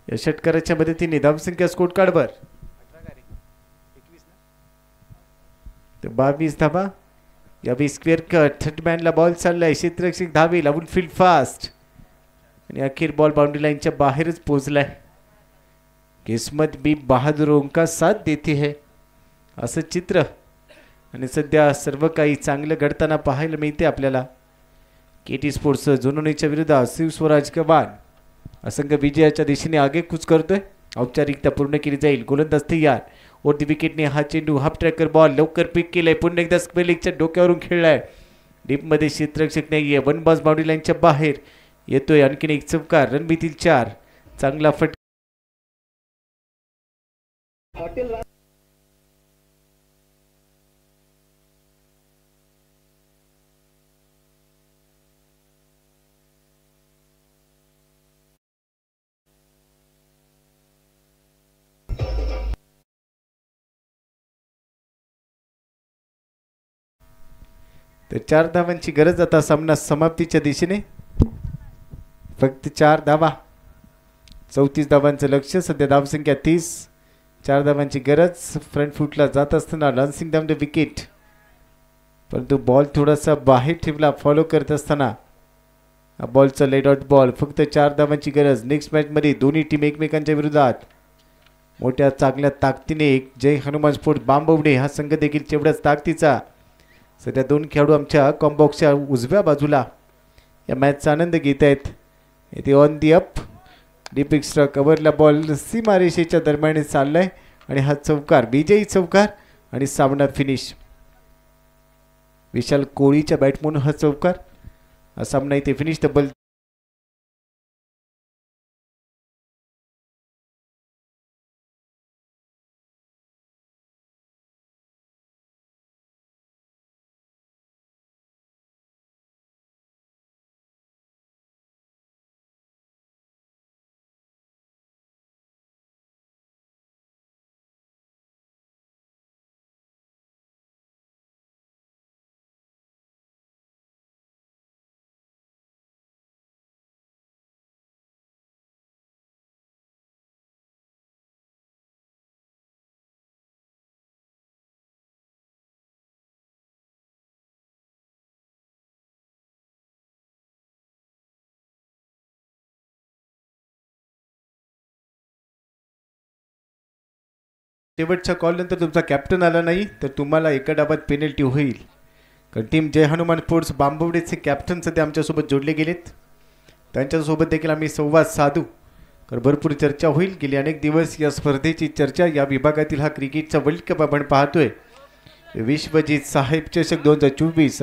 या षटकाराच्या मदतीने धावसंख्या स्कोर कार्डवर 22 धावा. यावेळी स्क्वेअर कट, थर्ड मॅनला बॉल चाललाय, क्षेत्ररक्षक धावे, आउटफील्ड फास्ट आणि अखेर बॉल बाउंड्री लाईनच्या बाहेरच पोहोचलाय. किस्मत भी बहादुरों का साथ देती है असं चित्र आणि सध्या सर्व काही चांगलं घडताना पाहायला मिळते आपल्याला. केटी स्पोर्ट्स जुनोनीच्या विरोधात शिवस्वराज गव्हाण असंख्य विजयाच्या दिशेने आगेकूच करतोय. औपचारिकता पूर्ण केली जाईल. गोलंदाज तयार. वरती विकेटने हा चेंडू हाफ ट्रॅकर बॉल लवकर पिक केलाय. पुन्हा एकदा स्क्वेअर लेगच्या डोक्यावरून खेळलाय. डीपमध्ये क्षेत्ररक्षक नाहीये. वन बॉल बाउंड्री लाईनच्या बाहेर येतोय. आणखीन एक चौकार, रणनीतील 4. चांगला फट हॉटेल तर 4 धावांची गरज आता सामना समाप्तीच्या दिशेने. फक्त 4 धावा, 34 धावांचं लक्ष. सध्या धावसंख्या 30. 4 धावांची गरज. फ्रंट फुटला जात असताना लॉन्सिंग डाऊन द विकेट, परंतु बॉल थोडासा बाहेर ठेवला फॉलो करत असताना. बॉलचा लेट आउट बॉल. फक्त 4 धावांची गरज. नेक्स्ट मॅचमध्ये दोन्ही टीम एकमेकांच्या विरोधात मोठ्या चांगल्या ताकदीने. जय हनुमान स्पोर्ट्स बांबवडे हा संघ देखील तेवढ्याच ताकदीचा. सध्या 2 खेळाडू आमच्या कॉम्बॉक्सच्या उजव्या बाजूला या मॅचचा आनंद घेत आहेत. येथे on the up deep extra कव्हरला बॉल सीमारेषेच्या दरम्यान चाललाय आणि हा चौकार, विजयी चौकार आणि सामना फिनिश. विशाल कोळीच्या बॅट म्हणून हा चौकार. हा सामना इथे फिनिश. डबल शेवटच्या कॉलनंतर तुमचा कॅप्टन आला नाही तर तुम्हाला एका डाबात पेनल्टी होईल. कारण टीम जय हनुमान स्पोर्ट्स बांबवडेचे कॅप्टन सध्या आमच्यासोबत जोडले गेलेत. त्यांच्यासोबत देखील आम्ही संवाद साधू. कारण भरपूर चर्चा होईल. गेली अनेक दिवस या स्पर्धेची चर्चा. या विभागातील हा क्रिकेटचा वर्ल्ड कप आपण पाहतोय. विश्वजित साहेब चषक 2024